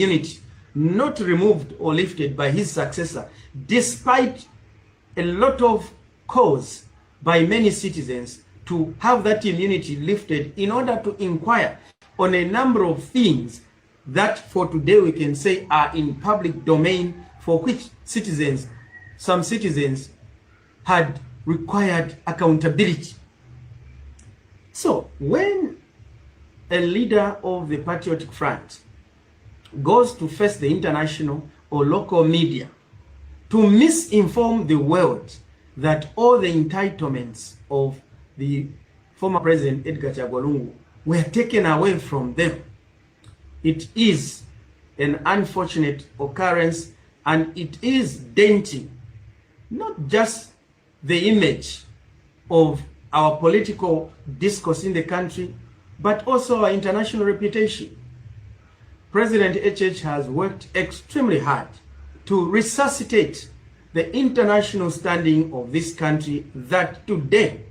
immunity not removed or lifted by his successor, despite a lot of calls by many citizens to have that immunity lifted in order to inquire on a number of things that for today we can say are in public domain, for which some citizens had required accountability. So when a leader of the Patriotic Front goes to face the international or local media to misinform the world that all the entitlements of the former President Edgar Lungu were taken away from them, it is an unfortunate occurrence, and it is denting not just the image of our political discourse in the country, but also our international reputation. President HH has worked extremely hard to resuscitate the international standing of this country, that today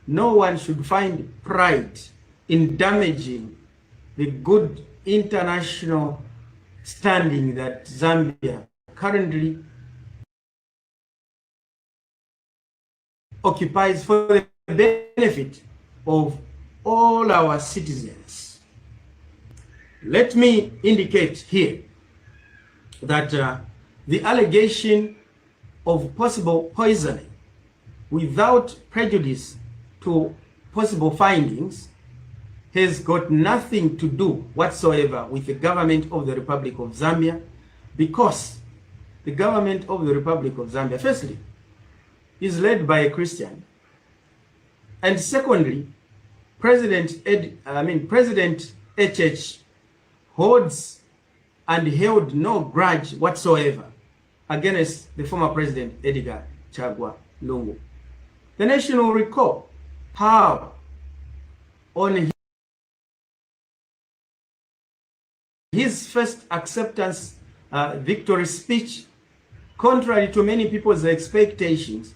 no one should find pride in damaging the good international standing that Zambia currently occupies for the benefit of all our citizens. Let me indicate here that the allegation of possible poisoning without prejudice to possible findings has got nothing to do whatsoever with the government of the Republic of Zambia, because the government of the Republic of Zambia, firstly, is led by a Christian, and secondly, President HH holds and held no grudge whatsoever against the former President Edgar Lungu. The nation will recall how on his first acceptance victory speech, contrary to many people's expectations,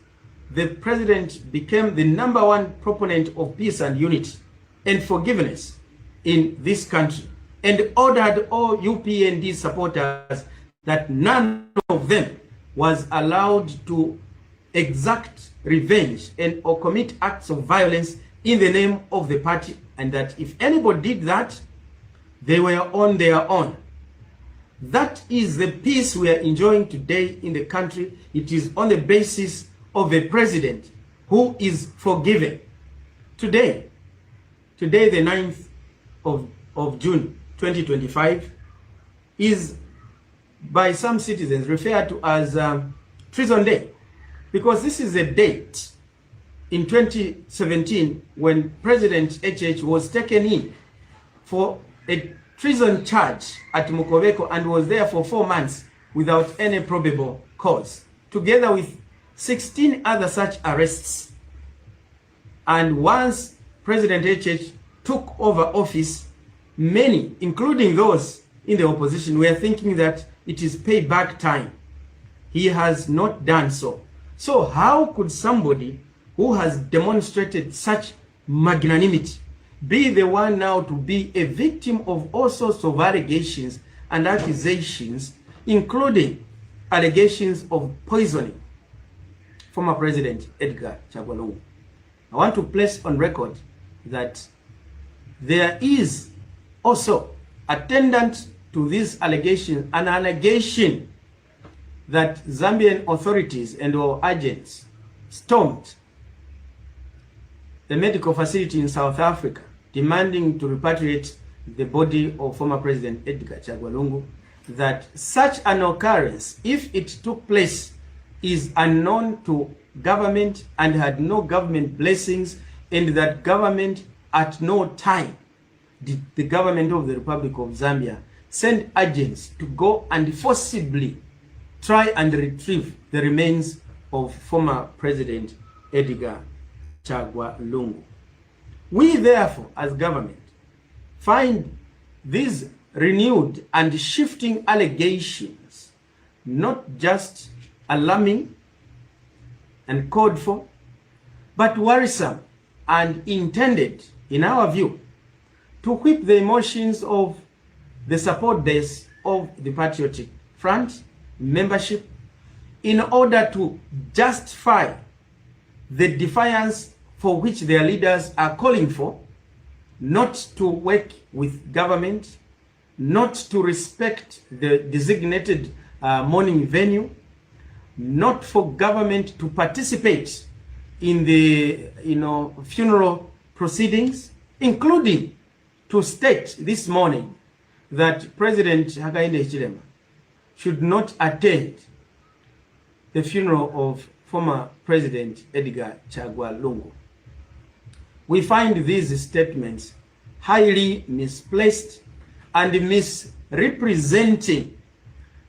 the president became the #1 proponent of peace and unity and forgiveness in this country, and ordered all UPND supporters that none of them was allowed to exact revenge and or commit acts of violence in the name of the party, and that if anybody did that, they were on their own. That is the peace we are enjoying today in the country. It is on the basis of a president who is forgiven. Today, the 9th of June 2025, is by some citizens referred to as Treason Day, because this is a date in 2017 when President HH was taken in for a treason charge at Mukoveko and was there for 4 months without any probable cause, together with 16 other such arrests. And once President HH took over office, many, including those in the opposition, were thinking that it is payback time. He has not done so. So how could somebody who has demonstrated such magnanimity be the one now to be a victim of all sorts of allegations and accusations, including allegations of poisoning former President Edgar Lungu? I want to place on record that there is also attendant to this allegation an allegation that Zambian authorities and or agents stormed the medical facility in South Africa, demanding to repatriate the body of former President Edgar Lungu. That such an occurrence, if it took place, is unknown to government and had no government blessings, and that government at no time did the government of the Republic of Zambia send agents to go and forcibly try and retrieve the remains of former President Edgar Lungu. We therefore, as government, find these renewed and shifting allegations not just alarming and called for, but worrisome and intended, in our view, to whip the emotions of the support base of the Patriotic Front membership in order to justify the defiance for which their leaders are calling for, not to work with government, not to respect the designated mourning venue, not for government to participate in the funeral proceedings, including to state this morning that President Hakainde Hichilema should not attend the funeral of former President Edgar Lungu. We find these statements highly misplaced and misrepresenting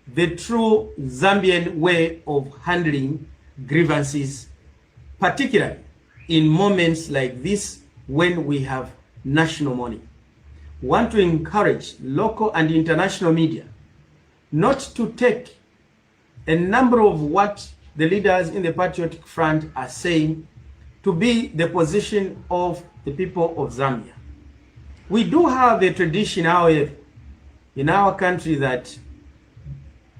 the true Zambian way of handling grievances, particularly in moments like this when we have national mourning. We want to encourage local and international media not to take a number of what the leaders in the Patriotic Front are saying to be the position of the people of Zambia. We do have a tradition, however, in our country that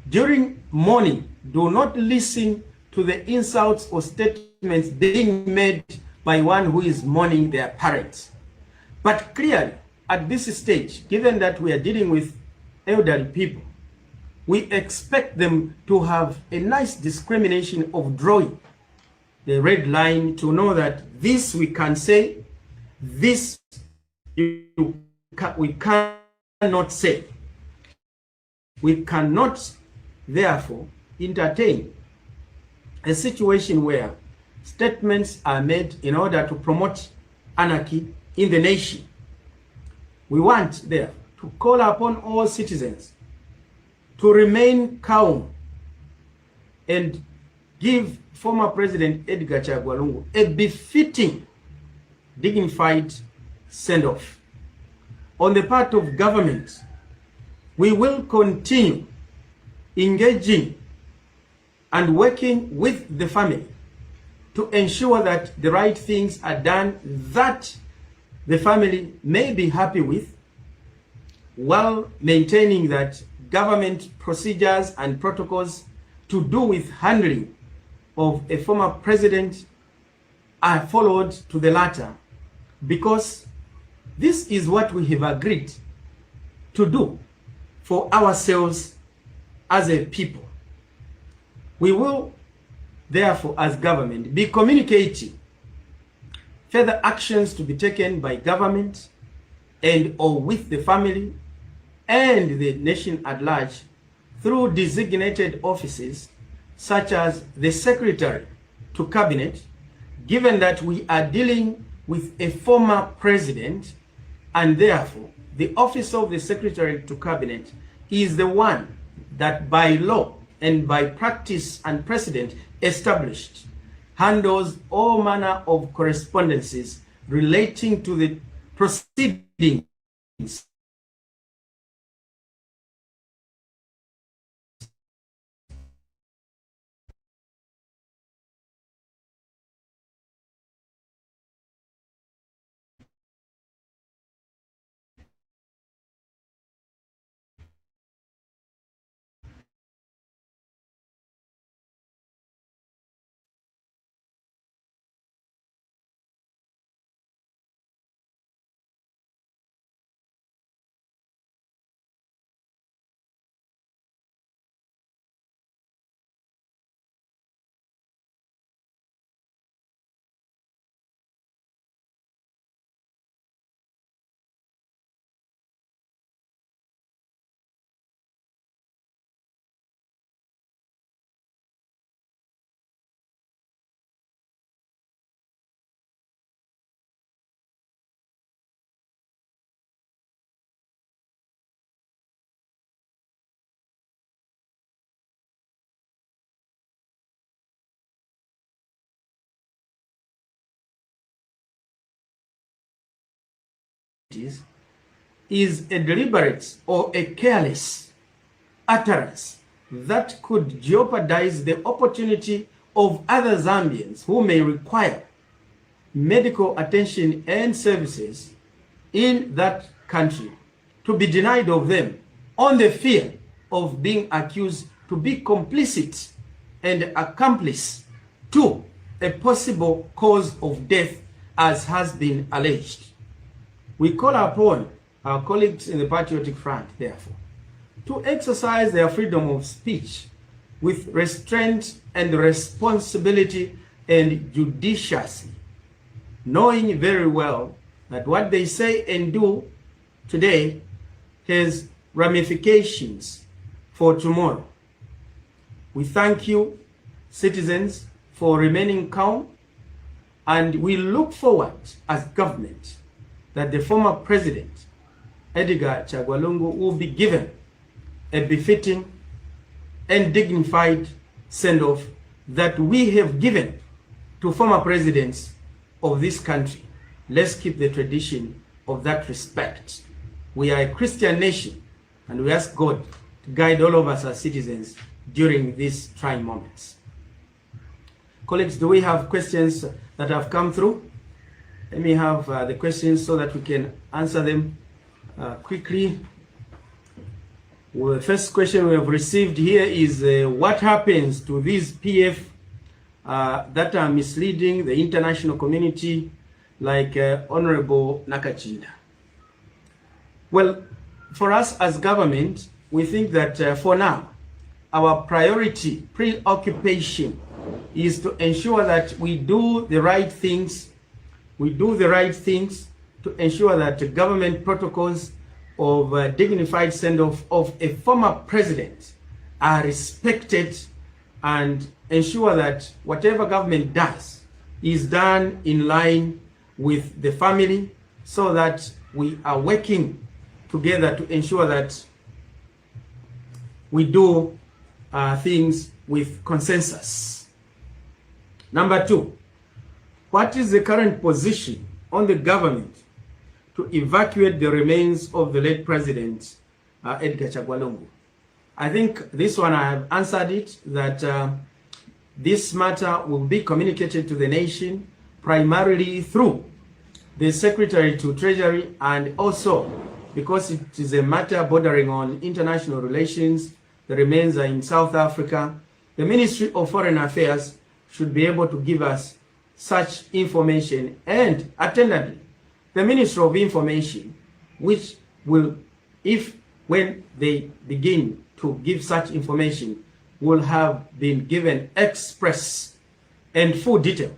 during mourning, do not listen to the insults or statements being made by one who is mourning their parents. But clearly, at this stage, given that we are dealing with elderly people, we expect them to have a nice discrimination of drawing the red line to know that this we can say, this we cannot say. We cannot, therefore, entertain a situation where statements are made in order to promote anarchy in the nation. We want, therefore, to call upon all citizens to remain calm and give former President Edgar Lungu a befitting, dignified send-off. On the part of government, we will continue engaging and working with the family to ensure that the right things are done that the family may be happy with, while maintaining that government procedures and protocols to do with handling of a former president are followed to the latter, because this is what we have agreed to do for ourselves as a people. We will, therefore, as government, be communicating further actions to be taken by government and or with the family and the nation at large through designated offices such as the Secretary to Cabinet, given that we are dealing with a former president, and therefore the office of the Secretary to Cabinet is the one that by law and by practice and precedent established handles all manner of correspondences relating to the proceedings is a deliberate or a careless utterance that could jeopardize the opportunity of other Zambians who may require medical attention and services in that country to be denied of them on the fear of being accused to be complicit and accomplice to a possible cause of death as has been alleged. We call upon our colleagues in the Patriotic Front, therefore, to exercise their freedom of speech with restraint and responsibility and judiciously, knowing very well that what they say and do today has ramifications for tomorrow. We thank you, citizens, for remaining calm, and we look forward as government that the former president, Edgar Lungu, will be given a befitting and dignified send-off that we have given to former presidents of this country. Let's keep the tradition of that respect. We are a Christian nation, and we ask God to guide all of us as citizens during these trying moments. Colleagues, do we have questions that have come through? Let me have the questions so that we can answer them quickly. Well, the first question we have received here is what happens to these PF that are misleading the international community, like Honorable Nakachinda? Well, for us as government, we think that for now, our priority, preoccupation, is to ensure that we do the right things. We do the right things to ensure that the government protocols of dignified send-off of a former president are respected, and ensure that whatever government does is done in line with the family, so that we are working together to ensure that we do things with consensus. Number two, what is the current position on the government to evacuate the remains of the late president, Edgar Lungu? I think this one I have answered it, that this matter will be communicated to the nation primarily through the Secretary to Treasury, and also because it is a matter bordering on international relations, the remains are in South Africa, the Ministry of Foreign Affairs should be able to give us such information, and attendantly, the Ministry of Information, which will, when they begin to give such information, will have been given express and full detail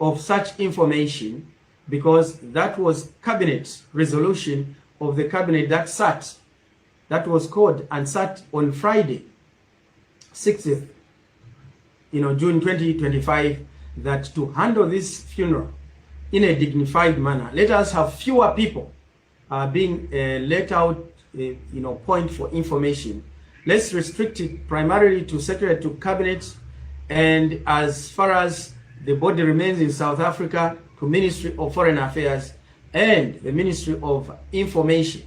of such information, because that was cabinet resolution of the cabinet that was called and sat on Friday, 6th, June 2025, that to handle this funeral in a dignified manner, let us have fewer people being let out, point for information. Let's restrict it primarily to Secretary to Cabinet, and as far as the body remains in South Africa, to Ministry of Foreign Affairs and the Ministry of Information.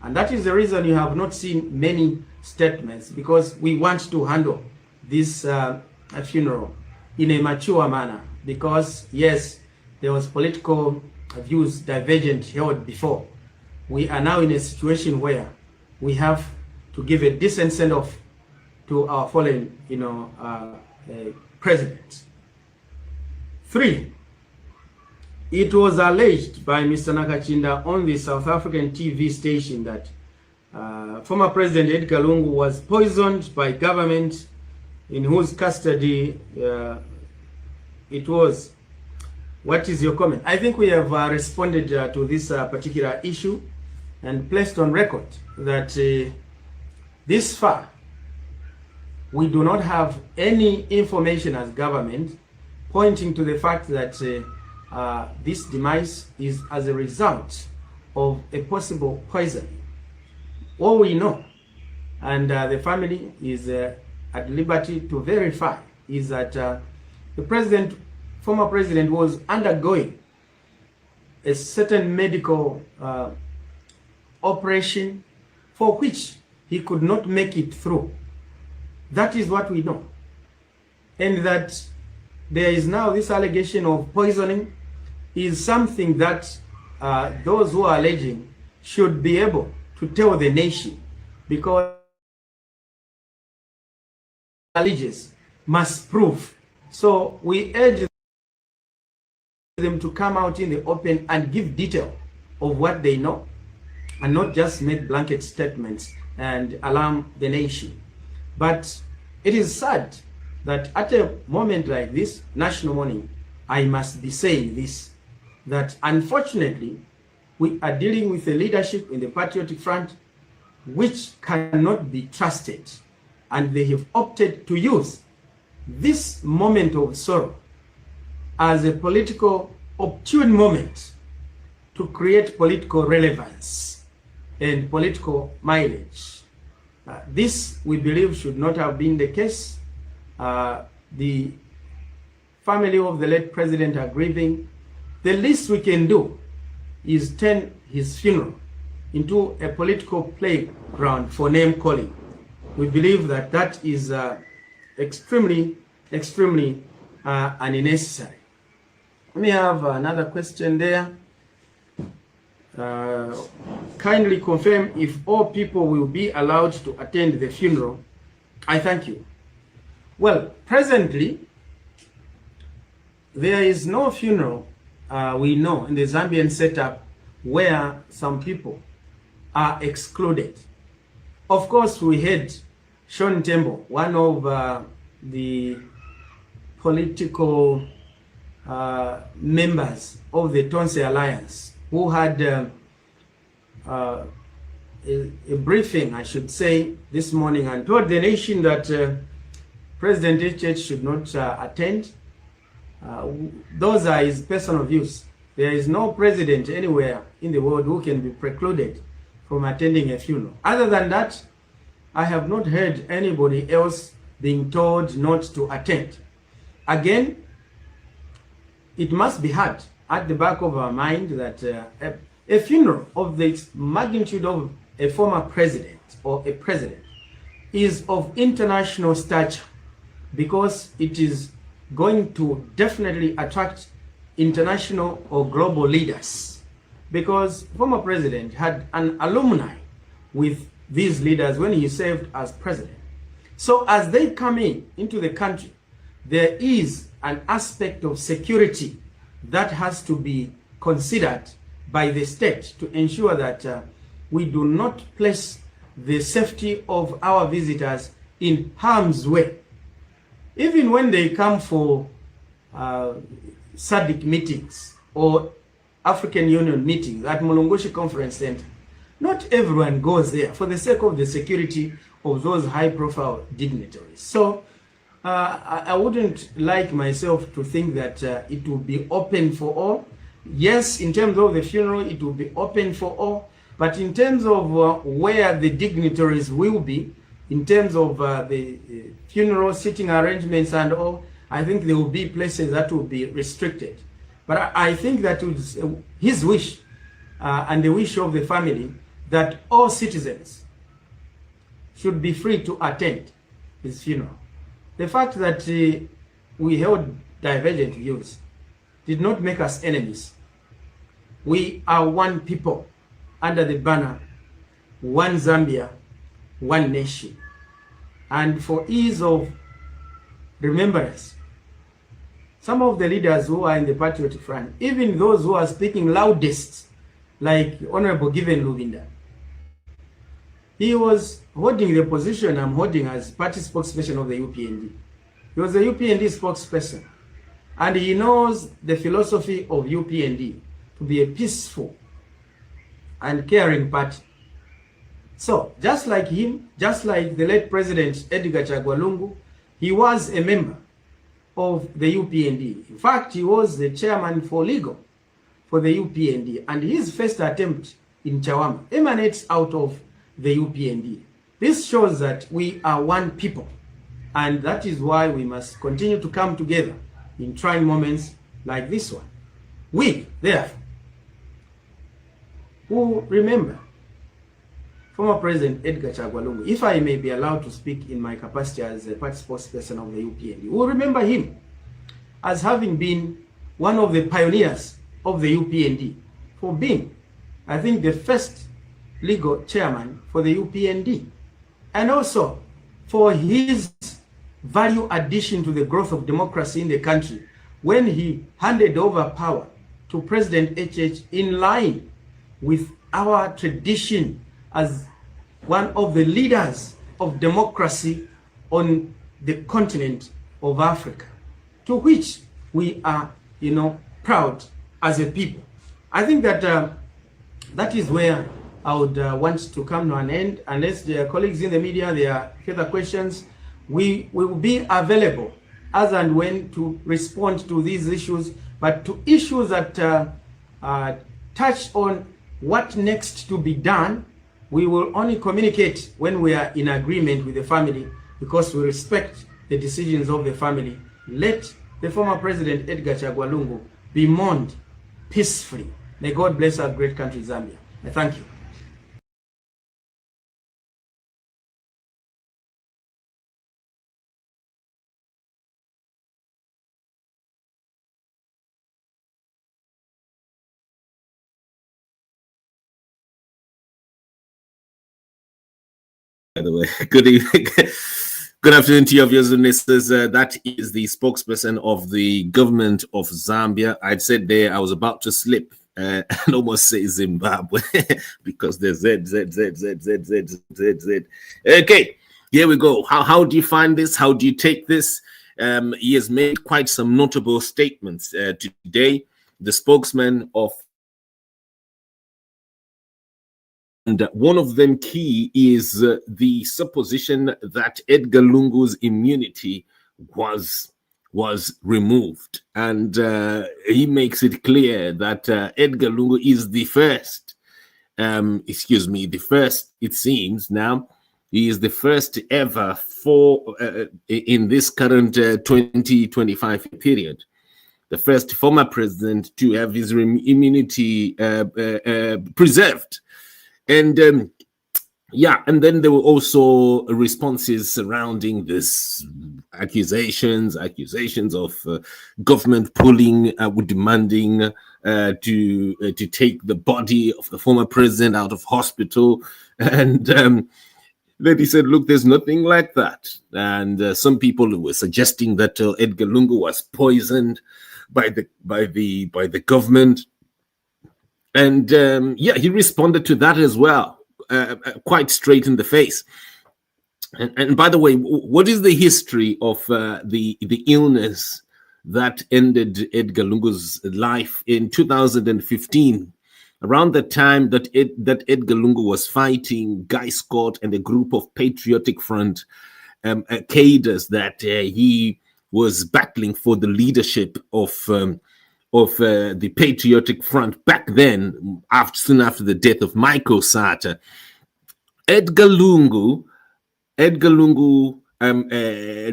And that is the reason you have not seen many statements, because we want to handle this funeral in a mature manner, because yes, there was political views divergent held before. We are now in a situation where we have to give a decent send-off to our fallen, president. 3, it was alleged by Mr. Nakachinda on the South African TV station that former President Edgar Lungu was poisoned by government in whose custody it was. What is your comment? I think we have responded to this particular issue and placed on record that this far we do not have any information as government pointing to the fact that this demise is as a result of a possible poisoning. All we know, and the family is at liberty to verify, is that the former president was undergoing a certain medical operation for which he could not make it through. That is what we know. And that there is now this allegation of poisoning is something that those who are alleging should be able to tell the nation, because allegiance must prove. So we urge them to come out in the open and give detail of what they know, and not just make blanket statements and alarm the nation. But it is sad that at a moment like this, national mourning, I must be saying this, that unfortunately, we are dealing with a leadership in the Patriotic Front which cannot be trusted, and they have opted to use this moment of sorrow as a political opportune moment to create political relevance and political mileage. This, we believe, should not have been the case. The family of the late president are grieving. The least we can do is turn his funeral into a political playground for name calling. We believe that that is extremely unnecessary. Let me have another question there. Kindly confirm if all people will be allowed to attend the funeral. I thank you. Well, presently, there is no funeral we know in the Zambian setup where some people are excluded. Of course, we had Sean Tembo, one of the political members of the Tonse Alliance, who had a briefing, I should say, this morning and told the nation that President H.H. should not attend. Those are his personal views. There is no president anywhere in the world who can be precluded from attending a funeral. Other than that, I have not heard anybody else being told not to attend. Again, it must be had at the back of our mind that a funeral of the magnitude of a former president or a president is of international stature, because it is going to definitely attract international or global leaders, because former president had an alumni with these leaders when he served as president. So as they come into the country, there is an aspect of security that has to be considered by the state to ensure that we do not place the safety of our visitors in harm's way. Even when they come for SADC meetings or African Union meetings at Mulungushi Conference Center, not everyone goes there for the sake of the security of those high-profile dignitaries. So I wouldn't like myself to think that it will be open for all. Yes, in terms of the funeral, it will be open for all. But in terms of where the dignitaries will be, in terms of the funeral sitting arrangements and all, I think there will be places that will be restricted. But I think that it's his wish and the wish of the family that all citizens should be free to attend his funeral. The fact that we held divergent views did not make us enemies. We are one people under the banner, one Zambia, one nation. And for ease of remembrance, some of the leaders who are in the Patriotic Front, even those who are speaking loudest, like Honorable Given Lubinda, he was holding the position I'm holding as party spokesperson of the UPND. He was the UPND spokesperson, and he knows the philosophy of UPND to be a peaceful and caring party. So, just like him, just like the late President Edgar Lungu, he was a member of the UPND. In fact, he was the chairman for legal for the UPND, and his first attempt in Chawama emanates out of the UPND. This shows that we are one people, and that is why we must continue to come together in trying moments like this one. We, therefore, who remember former President Edgar Lungu, if I may be allowed to speak in my capacity as a party spokesperson of the UPND, will remember him as having been one of the pioneers of the UPND, for being, I think, the first legal chairman for the UPND, and also for his value addition to the growth of democracy in the country when he handed over power to President HH in line with our tradition as one of the leaders of democracy on the continent of Africa, to which we are, proud as a people. I think that that is where I would want to come to an end. Unless the colleagues in the media, there are further questions, we will be available as and when to respond to these issues, but to issues that touch on what next to be done, we will only communicate when we are in agreement with the family, because we respect the decisions of the family. Let the former President Edgar Lungu be mourned peacefully. May God bless our great country, Zambia. I thank you. By the way, good evening. Good afternoon to your viewers and listeners. That is the spokesperson of the government of Zambia. I'd said there I was about to slip and almost say Zimbabwe because there's Z. Okay, here we go. How do you find this? How do you take this? He has made quite some notable statements today. The spokesman of, and one of them key is the supposition that Edgar Lungu's immunity was removed. And he makes it clear that Edgar Lungu is the first, it seems now, he is the first ever for, in this current 2025 period, the first former president to have his immunity preserved. And and then there were also responses surrounding this accusations of government pulling, demanding to take the body of the former president out of hospital. And then he said, look, there's nothing like that. And some people were suggesting that Edgar Lungu was poisoned by the government. And he responded to that as well, quite straight in the face. And by the way, what is the history of the illness that ended Edgar Lungu's life in 2015? Around the time that Edgar Lungu was fighting Guy Scott and a group of Patriotic Front cadres that he was battling for the leadership of the Patriotic Front back then, soon after the death of Michael Sata. Edgar Lungu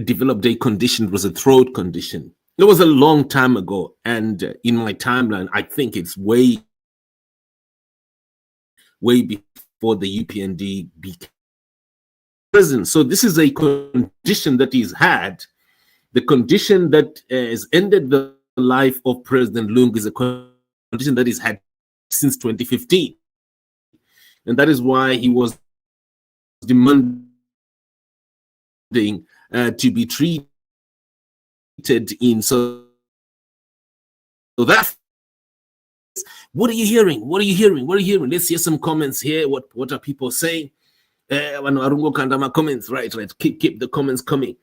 developed a condition. It was a throat condition. It was a long time ago, and in my timeline, I think it's way before the UPND became president. So this is a condition that he's had. The condition that has ended the life of President Lungu is a condition that he's had since 2015, and that is why he was demanding to be treated in. So that, what are you hearing? Let's hear some comments here. What are people saying? Comments, right. Keep the comments coming.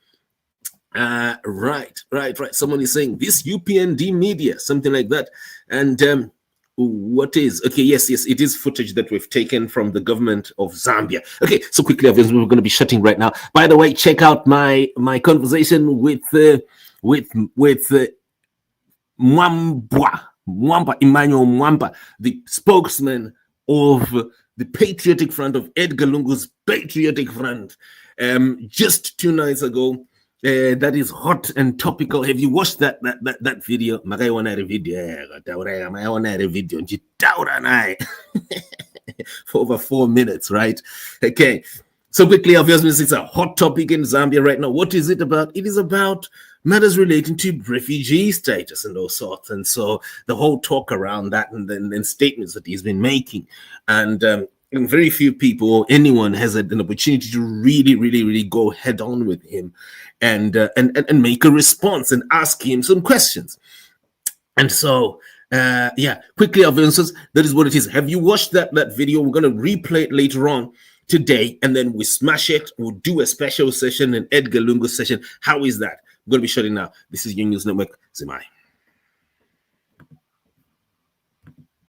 Right. Someone is saying this UPND media, something like that. And what is okay? Yes, it is footage that we've taken from the government of Zambia. Okay, so quickly, obviously, we're going to be shutting right now. By the way, check out my conversation with Mwamba Emmanuel Mwamba, the spokesman of the Patriotic Front, of Edgar Lungu's Patriotic Front, just 2 nights ago. That is hot and topical. Have you watched that video? For over 4 minutes, right? Okay. So quickly, obviously, it's a hot topic in Zambia right now. What is it about? It is about matters relating to refugee status and all sorts. And so the whole talk around that and then statements that he's been making. And And very few people or anyone has an opportunity to really go head on with him and make a response and ask him some questions. And so, yeah, quickly, Avances, that is what it is. Have you watched that video? We're going to replay it later on today, and then we smash it. We'll do a special session, an Edgar Lungu session. How is that? I'm going to be shutting now. This is Young News Network. Zimai.